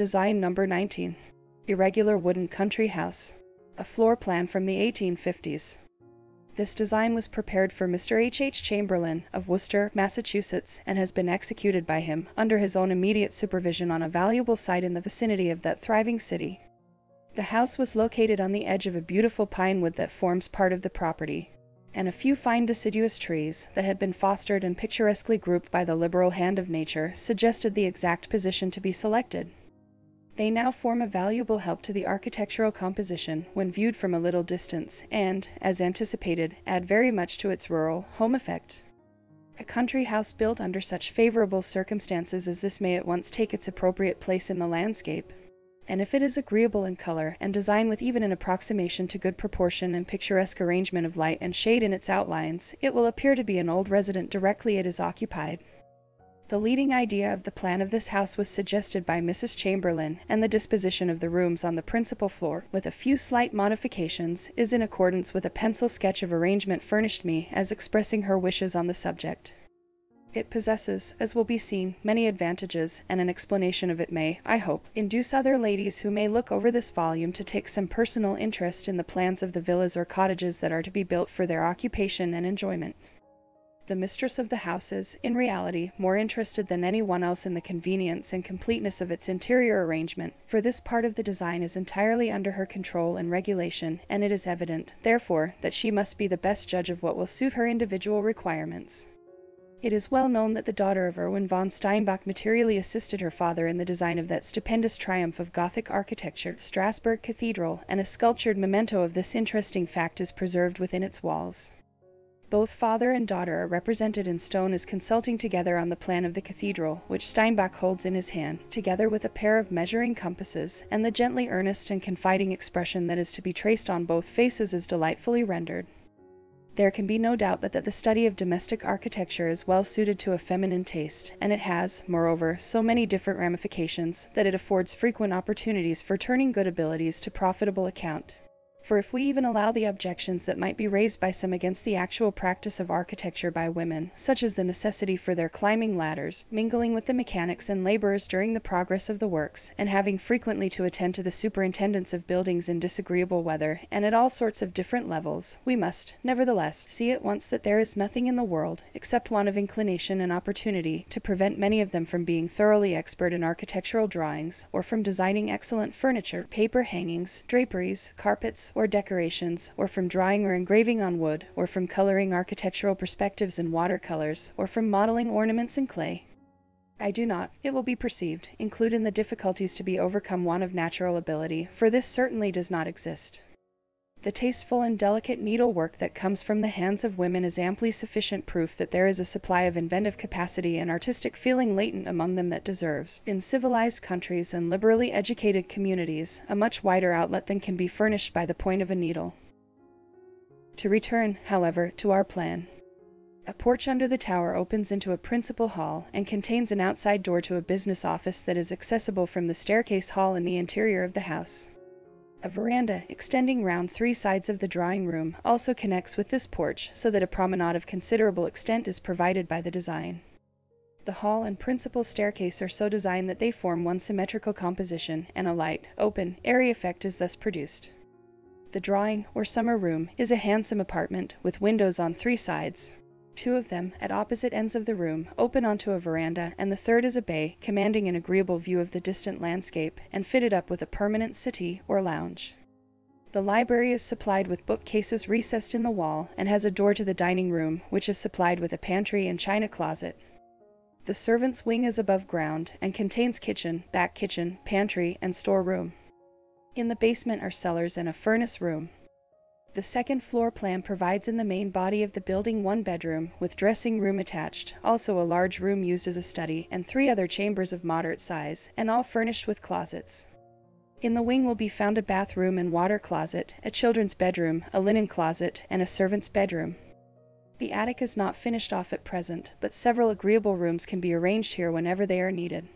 Design number 19. Irregular wooden country house. A floor plan from the 1850s. This design was prepared for Mr. H. Chamberlin of Worcester, Massachusetts, and has been executed by him under his own immediate supervision on a valuable site in the vicinity of that thriving city. The house was located on the edge of a beautiful pine wood that forms part of the property, and a few fine deciduous trees that had been fostered and picturesquely grouped by the liberal hand of nature suggested the exact position to be selected. They now form a valuable help to the architectural composition when viewed from a little distance and, as anticipated, add very much to its rural, home effect. A country house built under such favorable circumstances as this may at once take its appropriate place in the landscape, and if it is agreeable in color and design with even an approximation to good proportion and picturesque arrangement of light and shade in its outlines, it will appear to be an old resident directly it is occupied. The leading idea of the plan of this house was suggested by Mrs. Chamberlin, and the disposition of the rooms on the principal floor, with a few slight modifications, is in accordance with a pencil sketch of arrangement furnished me as expressing her wishes on the subject. It possesses, as will be seen, many advantages, and an explanation of it may, I hope, induce other ladies who may look over this volume to take some personal interest in the plans of the villas or cottages that are to be built for their occupation and enjoyment. The mistress of the house is, in reality, more interested than any one else in the convenience and completeness of its interior arrangement, for this part of the design is entirely under her control and regulation, and it is evident, therefore, that she must be the best judge of what will suit her individual requirements. It is well known that the daughter of Erwin von Steinbach materially assisted her father in the design of that stupendous triumph of Gothic architecture, Strasbourg Cathedral, and a sculptured memento of this interesting fact is preserved within its walls. Both father and daughter are represented in stone as consulting together on the plan of the cathedral, which Steinbach holds in his hand, together with a pair of measuring compasses, and the gently earnest and confiding expression that is to be traced on both faces is delightfully rendered. There can be no doubt but that the study of domestic architecture is well suited to a feminine taste, and it has, moreover, so many different ramifications that it affords frequent opportunities for turning good abilities to profitable account. For if we even allow the objections that might be raised by some against the actual practice of architecture by women, such as the necessity for their climbing ladders, mingling with the mechanics and laborers during the progress of the works, and having frequently to attend to the superintendence of buildings in disagreeable weather, and at all sorts of different levels, we must, nevertheless, see at once that there is nothing in the world, except want of inclination and opportunity, to prevent many of them from being thoroughly expert in architectural drawings, or from designing excellent furniture, paper hangings, draperies, carpets, or decorations, or from drawing or engraving on wood, or from coloring architectural perspectives in watercolors, or from modeling ornaments in clay. I do not, it will be perceived, include in the difficulties to be overcome want of natural ability, for this certainly does not exist. The tasteful and delicate needlework that comes from the hands of women is amply sufficient proof that there is a supply of inventive capacity and artistic feeling latent among them that deserves, in civilized countries and liberally educated communities, a much wider outlet than can be furnished by the point of a needle. To return, however, to our plan. A porch under the tower opens into a principal hall, and contains an outside door to a business office that is accessible from the staircase hall in the interior of the house. A veranda, extending round 3 sides of the drawing room, also connects with this porch, so that a promenade of considerable extent is provided by the design. The hall and principal staircase are so designed that they form one symmetrical composition, and a light, open, airy effect is thus produced. The drawing, or summer room, is a handsome apartment, with windows on 3 sides. 2 of them, at opposite ends of the room, open onto a veranda, and the third is a bay, commanding an agreeable view of the distant landscape, and fitted up with a permanent settee, or lounge. The library is supplied with bookcases recessed in the wall, and has a door to the dining room, which is supplied with a pantry and china closet. The servants' wing is above ground, and contains kitchen, back kitchen, pantry, and store-room. In the basement are cellars and a furnace room. The second floor plan provides in the main body of the building 1 bedroom, with dressing room attached, also a large room used as a study, and 3 other chambers of moderate size, and all furnished with closets. In the wing will be found a bathroom and water closet, a children's bedroom, a linen closet, and a servant's bedroom. The attic is not finished off at present, but several agreeable rooms can be arranged here whenever they are needed.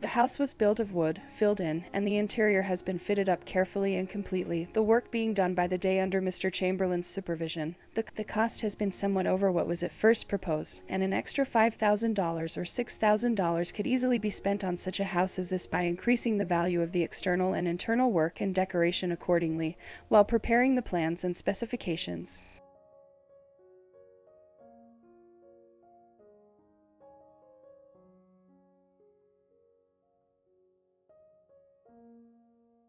The house was built of wood, filled in, and the interior has been fitted up carefully and completely, the work being done by the day under Mr. Chamberlin's supervision. The cost has been somewhat over what was at first proposed, and an extra $5,000 or $6,000 could easily be spent on such a house as this by increasing the value of the external and internal work and decoration accordingly, while preparing the plans and specifications.